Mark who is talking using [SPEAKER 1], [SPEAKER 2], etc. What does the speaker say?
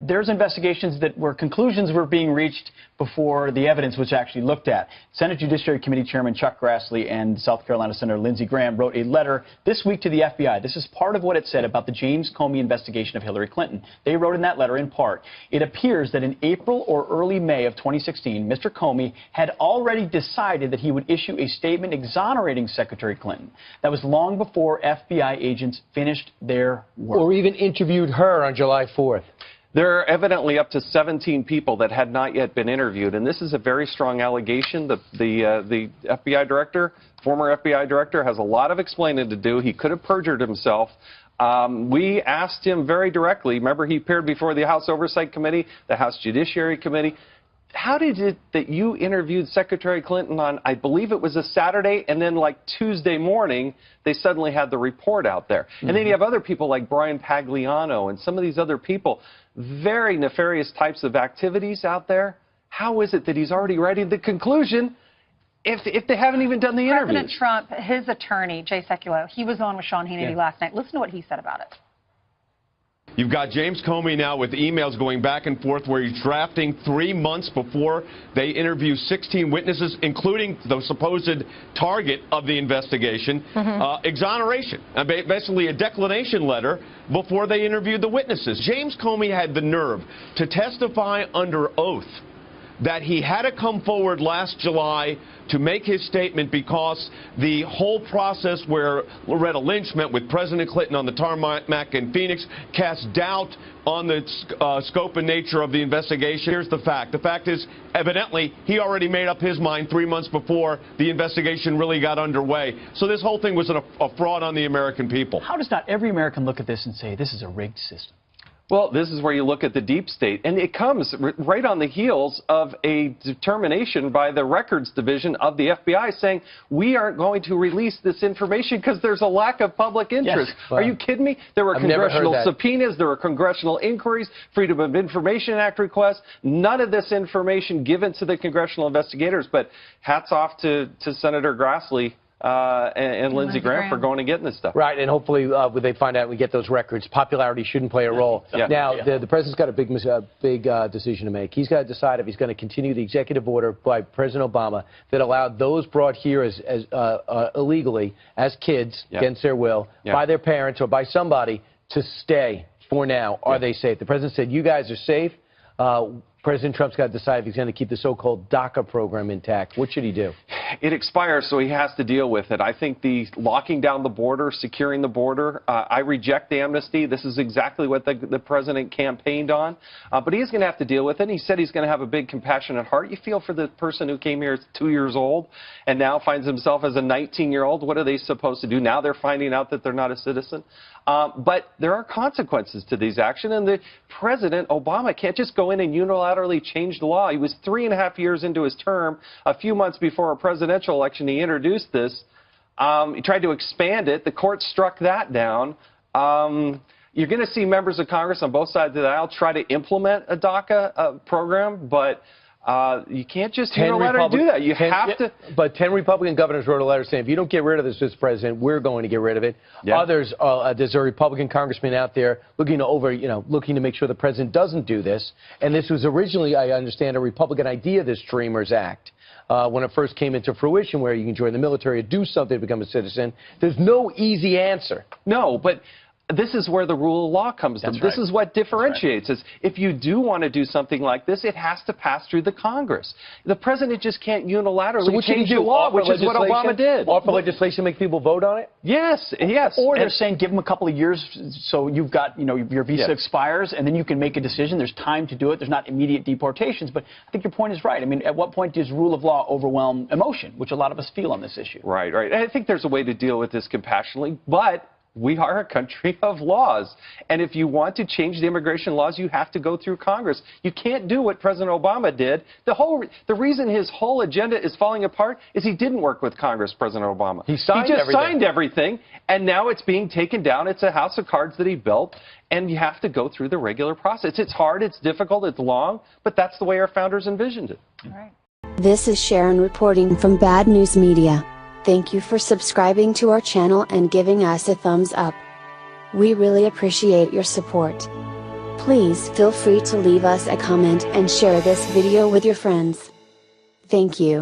[SPEAKER 1] There's investigations where conclusions were being reached before the evidence was actually looked at. Senate Judiciary Committee Chairman Chuck Grassley and South Carolina Senator Lindsey Graham wrote a letter this week to the FBI. This is part of what it said about the James Comey investigation of Hillary Clinton. They wrote in that letter, in part, it appears that in April or early May of 2016, Mr. Comey had already decided that he would issue a statement exonerating Secretary Clinton. That was long before FBI agents finished their work.
[SPEAKER 2] Or even interviewed her on July 4th.
[SPEAKER 3] There are evidently up to 17 people that had not yet been interviewed, and this is a very strong allegation. The FBI director, former FBI director, has a lot of explaining to do. He could have perjured himself. We asked him very directly. Remember, he appeared before the House Oversight Committee, the House Judiciary Committee. How did it that you interviewed Secretary Clinton on, I believe it was a Saturday, and then like Tuesday morning, they suddenly had the report out there. And then you have other people like Brian Pagliano and some of these other people, very nefarious types of activities out there. How is it that he's already writing the conclusion if they haven't even done the interview?
[SPEAKER 4] President Trump, his attorney, Jay Sekulow, he was on with Sean Hannity last night. Listen to what he said about it.
[SPEAKER 5] You've got James Comey now with emails going back and forth where he's drafting 3 months before they interview 16 witnesses, including the supposed target of the investigation, exoneration, basically a declination letter before they interviewed the witnesses. James Comey had the nerve to testify under oath that he had to come forward last July to make his statement because the whole process where Loretta Lynch met with President Clinton on the tarmac in Phoenix cast doubt on the scope and nature of the investigation. Here's the fact. The fact is, evidently, he already made up his mind 3 months before the investigation really got underway. So this whole thing was a fraud on the American people.
[SPEAKER 1] How does not every American look at this and say, this is a rigged system?
[SPEAKER 3] Well, this is where you look at the deep state, and it comes right on the heels of a determination by the Records Division of the FBI saying we aren't going to release this information because there's a lack of public interest. Yes. Are you kidding me? There were congressional subpoenas, there were congressional inquiries, Freedom of Information Act requests, none of this information given to the congressional investigators, but hats off to Senator Grassley and Lindsey Graham for going and getting this stuff.
[SPEAKER 2] Right, and hopefully when they find out we get those records, popularity shouldn't play a role. Now, the president's got a big decision to make. He's got to decide if he's going to continue the executive order by President Obama that allowed those brought here as illegally as kids against their will by their parents or by somebody to stay for now. Are they safe? The president said, you guys are safe. President Trump's got to decide if he's going to keep the so-called DACA program intact. What should he do?
[SPEAKER 3] It expires, so he has to deal with it. I think the locking down the border, securing the border, I reject the amnesty. This is exactly what the president campaigned on. But he's going to have to deal with it. He said he's going to have a big compassionate heart. You feel for the person who came here as 2 years old and now finds himself as a 19-year-old. What are they supposed to do? Now they're finding out that they're not a citizen. But there are consequences to these actions, and the President Obama can't just go in and unilaterally change the law. He was 3.5 years into his term. A few months before a presidential election, he introduced this. He tried to expand it. The court struck that down. You're going to see members of Congress on both sides of the aisle try to implement a DACA program, but you can't just unilaterally do that. You have to.
[SPEAKER 2] But 10 Republican governors wrote a letter saying, if you don't get rid of this, Mr. President, we're going to get rid of it. Others, there's a Republican congressman out there looking to make sure the president doesn't do this. And this was originally, I understand, a Republican idea, this Dreamers Act. When it first came into fruition, where you can join the military or do something to become a citizen. There's no easy answer.
[SPEAKER 3] No, but this is where the rule of law comes in. This is what differentiates us. If you do want to do something like this, it has to pass through the Congress. The president just can't unilaterally change the law, which is what Obama did.
[SPEAKER 2] Offer legislation, make people vote on it?
[SPEAKER 3] Yes, yes.
[SPEAKER 1] Or they're saying give them a couple of years so you've got, your visa expires, and then you can make a decision. There's time to do it. There's not immediate deportations. But I think your point is right. I mean, at what point does rule of law overwhelm emotion, which a lot of us feel on this issue?
[SPEAKER 3] Right, right. And I think there's a way to deal with this compassionately, but we are a country of laws. And if you want to change the immigration laws, you have to go through Congress. You can't do what President Obama did. The reason his whole agenda is falling apart is he didn't work with Congress, President Obama.
[SPEAKER 2] He just
[SPEAKER 3] signed everything, and now it's being taken down. It's a house of cards that he built, and you have to go through the regular process. It's hard, it's difficult, it's long, but that's the way our founders envisioned it.
[SPEAKER 4] All right.
[SPEAKER 6] This is Sharon reporting from Bad News Media. Thank you for subscribing to our channel and giving us a thumbs up. We really appreciate your support. Please feel free to leave us a comment and share this video with your friends. Thank you.